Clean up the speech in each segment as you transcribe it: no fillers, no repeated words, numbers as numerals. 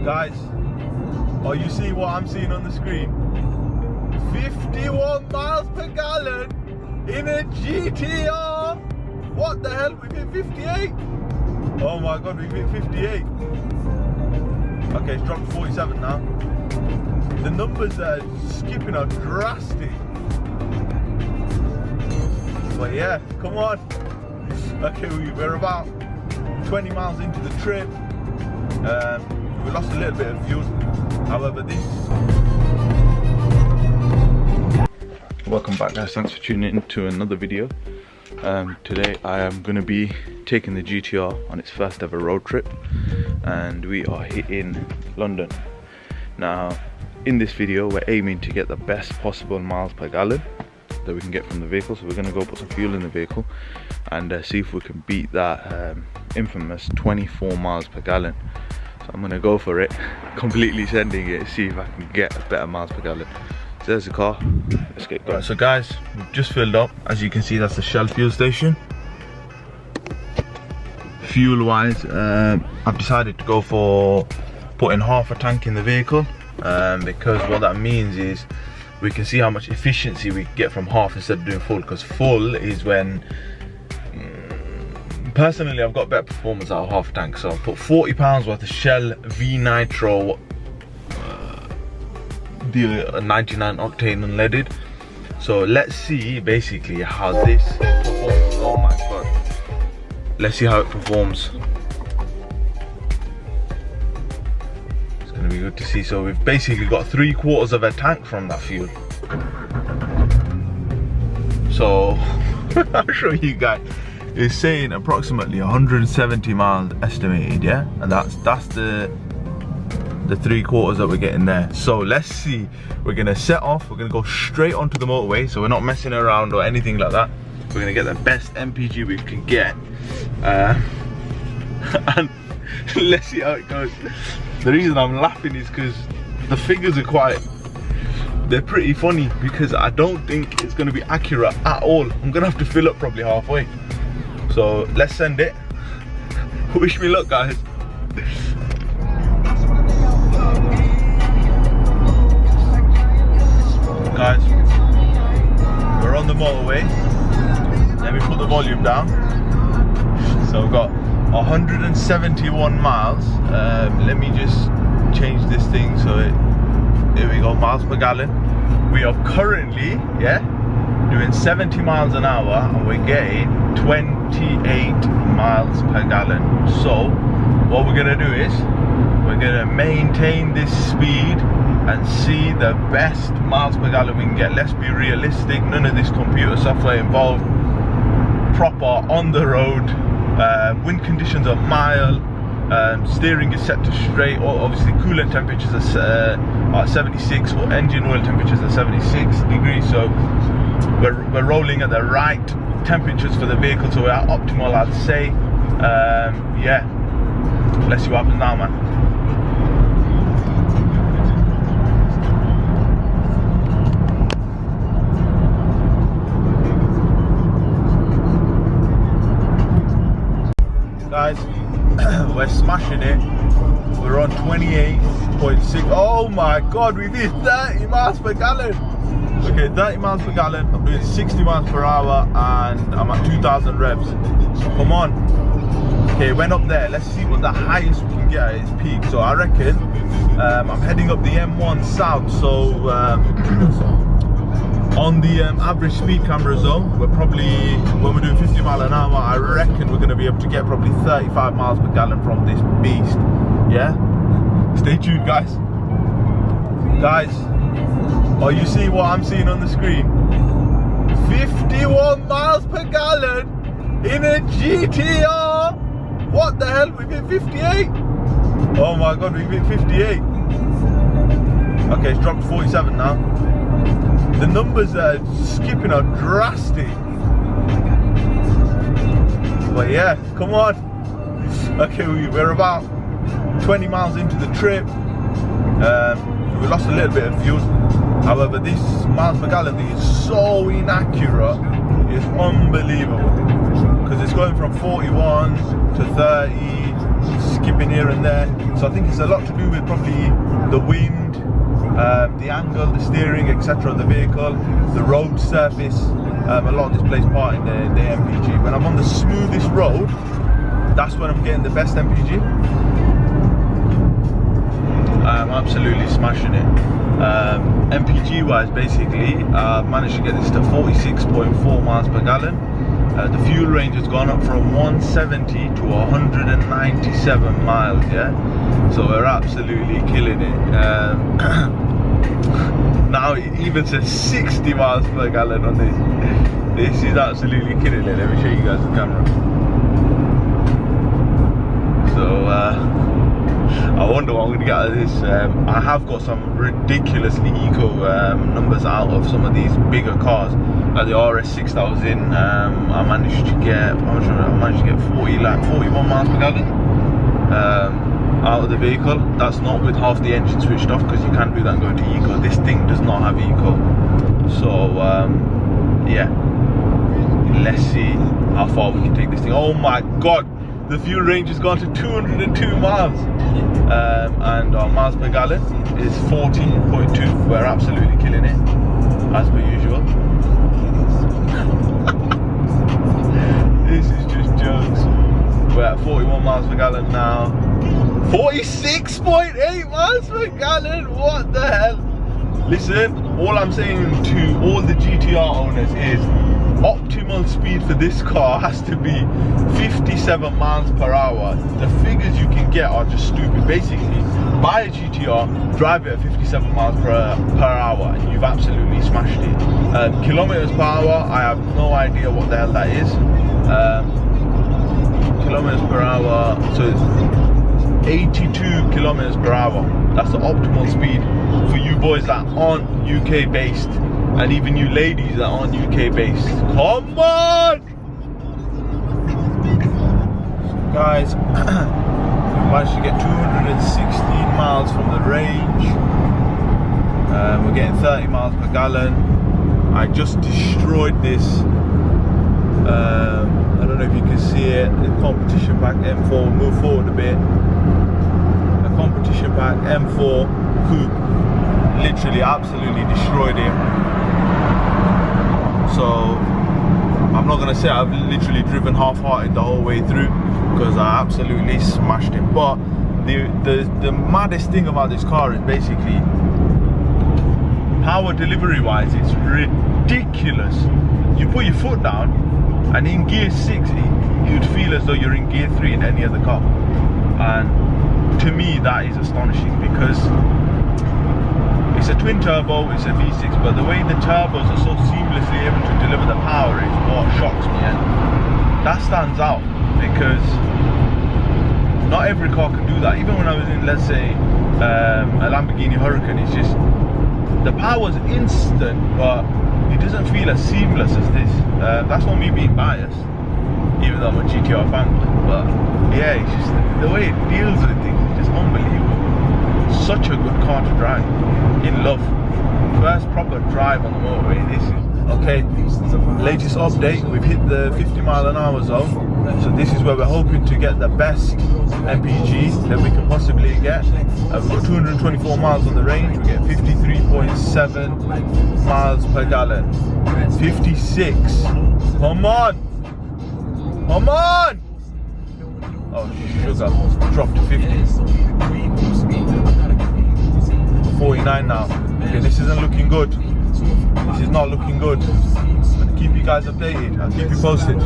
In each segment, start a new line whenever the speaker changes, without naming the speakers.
Guys, oh, you see what I'm seeing on the screen? 51 miles per gallon in a GTR. What the hell? We've hit 58. Oh my god, we've hit 58. Okay, it's dropped to 47 now. The numbers are skipping are drastic. But yeah, come on. Okay, we're about 20 miles into the trip. We lost a little bit of fuel. However, this... Welcome back, guys. Thanks for tuning in to another video. Today I am going to be taking the GTR on its first ever road trip, and we are hitting London. Now, in this video we're aiming to get the best possible miles per gallon that we can get from the vehicle. So we're going to go put some fuel in the vehicle and see if we can beat that infamous 24 miles per gallon. So I'm going to go for it, completely sending it, see if I can get a better miles per gallon. So there's the car, let's get going. Right, so guys, we've just filled up. As you can see, that's the Shell fuel station. Fuel wise, I've decided to go for putting half a tank in the vehicle, because what that means is we can see how much efficiency we get from half instead of doing full, because full is when personally I've got better performance out of half a tank. So I've put £40 worth of Shell V Nitro, the 99 octane unleaded. So let's see basically how this performs. Oh my god, let's see how it performs. It's gonna be good to see. So we've basically got 3/4 of a tank from that fuel. So I'll show you guys. It's saying approximately 170 miles estimated, yeah, and that's the 3/4 that we're getting there. So let's see. We're gonna set off. We're gonna go straight onto the motorway, so we're not messing around or anything like that. We're gonna get the best MPG we can get, and let's see how it goes. The reason I'm laughing is because the figures are they're pretty funny, because I don't think it's gonna be accurate at all. I'm gonna have to fill up probably halfway. So let's send it. Wish me luck, guys. Guys, we're on the motorway. Let me put the volume down. So we've got 171 miles. Let me just change this thing so there we go, miles per gallon. We are currently, yeah, doing 70 miles an hour, and we're getting 28 miles per gallon. So what we're gonna do is we're gonna maintain this speed and see the best miles per gallon we can get. Let's be realistic, none of this computer software involved. Proper on the road, wind conditions are mild, steering is set to straight. Obviously coolant temperatures are 76, or engine oil temperatures are 76 degrees. So we're rolling at the right temperatures for the vehicle, so we're at optimal, I'd say. Yeah, let's see what happens now, man. Guys, we're smashing it. We're on 28.6. Oh my god, we've hit 30 miles per gallon. Okay, 30 miles per gallon. I'm doing 60 miles per hour and I'm at 2,000 revs. Come on. Okay, went up there. Let's see what the highest we can get at its peak. So I reckon I'm heading up the M1 south. So on the average speed camera zone, we're probably, when we're doing 50 miles an hour, I reckon we're going to be able to get probably 35 miles per gallon from this beast. Yeah? Stay tuned, guys. Guys, oh, you see what I'm seeing on the screen? 51 miles per gallon in a GTR. What the hell? We've hit 58. Oh my god, we've hit 58. Okay, it's dropped to 47 now. The numbers are skipping are drastic. But yeah, come on. Okay, we're about 20 miles into the trip. We lost a little bit of fuel. However, this miles per gallon thing is so inaccurate. It's unbelievable. because it's going from 41 to 30, skipping here and there. So I think it's a lot to do with probably the wind, the angle, the steering, etc. of the vehicle, the road surface. A lot of this plays part in the MPG. When I'm on the smoothest road, that's when I'm getting the best MPG. I'm absolutely smashing it. MPG wise, basically, I've managed to get this to 46.4 miles per gallon. The fuel range has gone up from 170 to 197 miles, yeah? So we're absolutely killing it. Now it even says 60 miles per gallon on this. This is absolutely killing it. Let me show you guys the camera. So, I wonder what I'm going to get out of this. I have got some ridiculously eco numbers out of some of these bigger cars, like the RS6000. I managed to get 41 miles per gallon out of the vehicle. That's not with half the engine switched off, because you can't do that and go into eco. This thing does not have eco. So yeah, let's see how far we can take this thing. Oh my god, the fuel range has gone to 202 miles. And our miles per gallon is 40.2. We're absolutely killing it, as per usual. This is just jokes. We're at 41 miles per gallon now. 46.8 miles per gallon. What the hell? Listen, all I'm saying to all the GTR owners is optimal speed for this car has to be 57 miles per hour. The figures you can get are just stupid. Basically, buy a GTR, drive it at 57 miles per hour, and you've absolutely smashed it. Kilometers per hour, I have no idea what the hell that is. Kilometers per hour, so it's 82 kilometers per hour. That's the optimal speed for you boys that aren't UK based, and even you ladies that aren't UK based. Come on! So guys, we managed to get 216 miles from the range. We're getting 30 miles per gallon. I just destroyed this. I don't know if you can see it. The competition pack M4. Move forward a bit. The competition pack M4 coupe. Literally, absolutely destroyed him. So I'm not gonna say I've literally driven half-hearted the whole way through, because I absolutely smashed him. But the maddest thing about this car is basically power delivery wise, it's ridiculous. You put your foot down, and in gear 6 you'd feel as though you're in gear 3 in any other car. And to me that is astonishing, because it's a twin turbo, it's a V6, but the way the turbos are so seamlessly able to deliver the power is what shocks me, and that stands out, because not every car can do that. Even when I was in, let's say, a Lamborghini Huracan, it's just, the power's instant, but it doesn't feel as seamless as this. That's not me being biased, even though I'm a GTR fan, but yeah, it's just the way it deals with things is just unbelievable. Such a good car to drive. In love. First proper drive on the motorway. This is okay. Latest update. We've hit the 50 mile an hour zone. So this is where we're hoping to get the best MPG that we can possibly get. We've got 224 miles on the range. We get 53.7 miles per gallon. 56. Come on. Come on. Oh sugar. Dropped to 50. 49 now. Okay, this isn't looking good. This is not looking good. I'm gonna keep you guys updated. I'll keep you posted.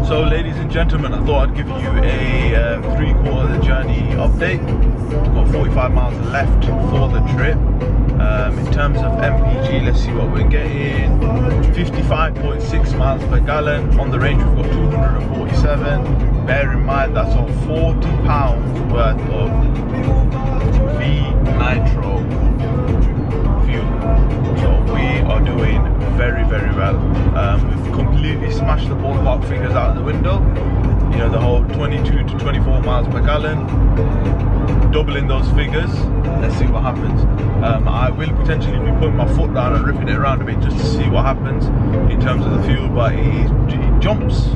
So ladies and gentlemen, I thought I'd give you a 3/4 of the journey update. got 45 miles left for the trip. In terms of MPG, let's see what we're getting. 55.6 miles per gallon. On the range we've got 247. Bear in mind that's on 40 pounds worth of V nitro fuel. So we are doing very, very well. We've completely smashed the ballpark figures out of the window. You know, the whole 22 to 24 miles per gallon, doubling those figures. Let's see what happens. I will potentially be putting my foot down and ripping it around a bit just to see what happens in terms of the fuel, but it jumps.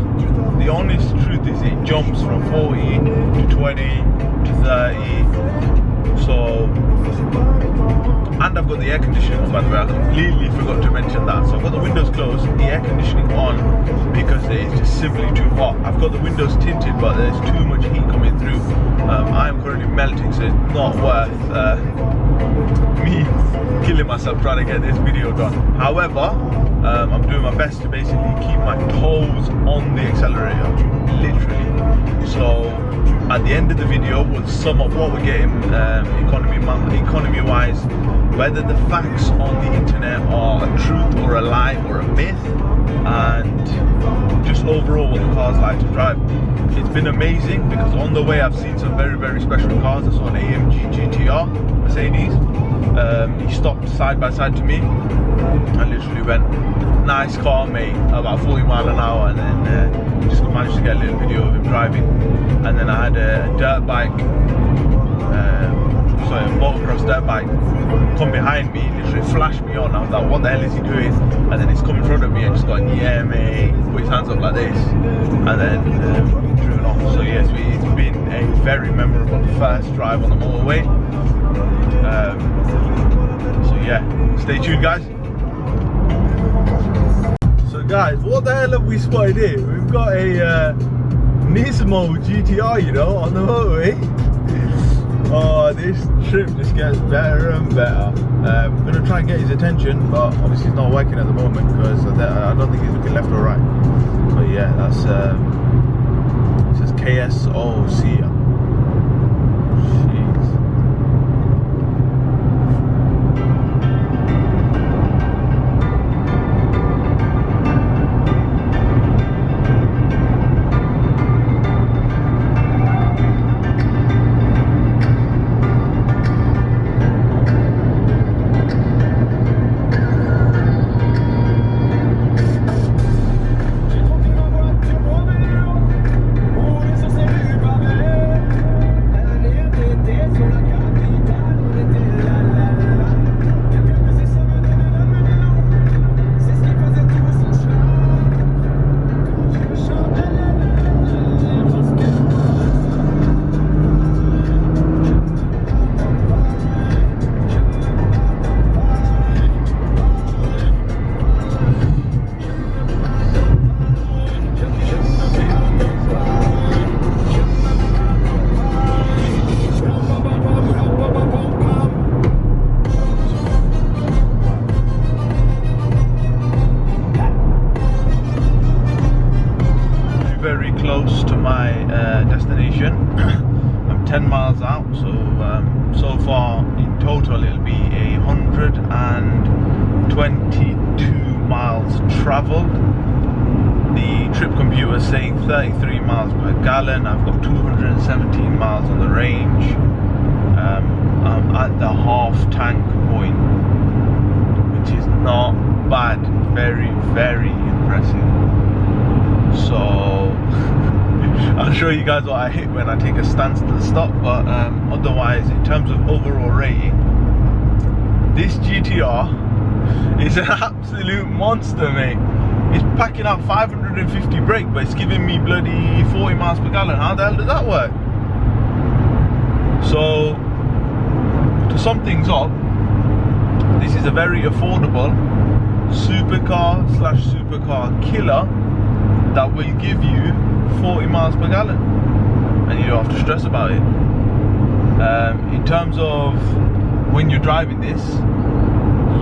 The honest truth is it jumps from 40 to 20 to 30. So, and I've got the air conditioning on, by the way. I completely forgot to mention that. So I've got the windows closed, the air conditioning on because it's just simply too hot. I've got the windows tinted, but there's too much heat coming through. I am currently melting, so it's not worth me killing myself trying to get this video done. However, I'm doing my best to basically keep my toes on the accelerator, literally. So at the end of the video, we'll sum up what we're getting economy wise, whether the facts on the internet are a truth or a lie or a myth, and just overall what the car's like to drive. It's been amazing because on the way I've seen some very, very special cars. I saw an AMG GTR Mercedes. He stopped side by side to me and literally went, "Nice car, mate," about 40 miles an hour, and then just managed to get a little video of him driving. And then I had a dirt bike, a motocross dirt bike come behind me, literally flashed me on. I was like, what the hell is he doing? And then he's come in front of me and just got, "Yeah, mate," put his hands up like this, and then driven off. So yes, it's been a very memorable first drive on the motorway. So yeah, stay tuned, guys. So guys, what the hell have we spotted here? We've got a Nissan GTR, you know, on the motorway. Oh, this trip just gets better and better. I'm going to try and get his attention, but obviously he's not working at the moment because I don't think he's looking left or right. So yeah, that's it says KSOC. Very close to my destination. I'm 10 miles out, so far in total it'll be 122 miles traveled. The trip computer is saying 33 miles per gallon. I've got 217 miles on the range. I'm at the half tank point, which is not bad. Very, very impressive. So I'll show you guys what I hit when I take a standstill stop, but otherwise in terms of overall rating, this GTR is an absolute monster, mate. It's packing out 550 brake, but it's giving me bloody 40 miles per gallon. How the hell does that work? So to sum things up, this is a very affordable supercar / supercar killer that will give you 40 miles per gallon and you don't have to stress about it. In terms of when you're driving this,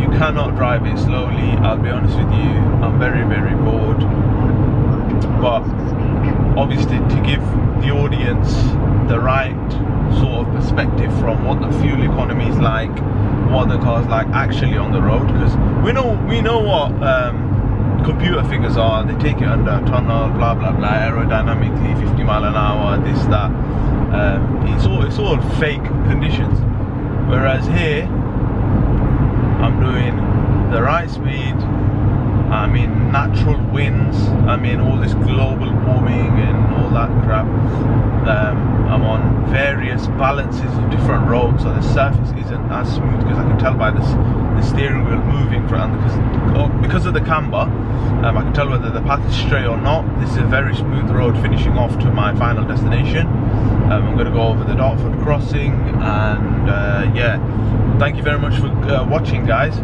you cannot drive it slowly. I'll be honest with you, I'm very, very bored. But obviously to give the audience the right sort of perspective from what the fuel economy is like, what the car's like actually on the road, because we know what computer figures are. They take it under a tunnel, blah blah blah, aerodynamically 50 mile an hour, this that. It's all fake conditions, whereas here I'm doing the right speed, I'm in natural winds, I'm in all this global warming and all that crap. I'm on various balances of different roads, so the surface isn't as smooth, because I can tell by the steering wheel moving because of the camber. I can tell whether the path is straight or not. This is a very smooth road finishing off to my final destination. I'm going to go over the Dartford crossing, and yeah, thank you very much for watching, guys.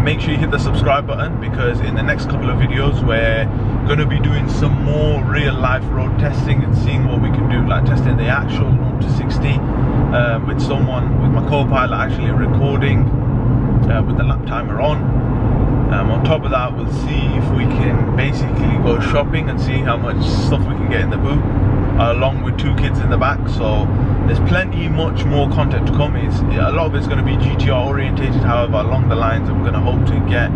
Make sure you hit the subscribe button, because in the next couple of videos we're going to be doing some more real life road testing and seeing what we can do, like testing the actual 0 to 60 with my co-pilot actually recording with the lap timer on. On top of that, we'll see if we can basically go shopping and see how much stuff we can get in the boot, along with 2 kids in the back. So there's much more content to come. A lot of it's going to be GTR orientated, however along the lines I'm going to hope to get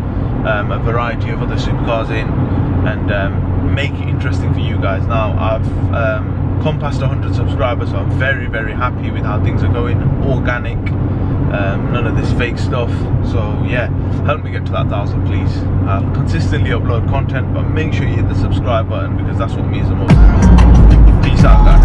a variety of other supercars in and make it interesting for you guys. Now I've come past 100 subscribers, so I'm very very happy with how things are going, organic, none of this fake stuff. So yeah, help me get to that 1,000 please. I'll consistently upload content, but make sure you hit the subscribe button, because that's what means the most. Peace out, guys.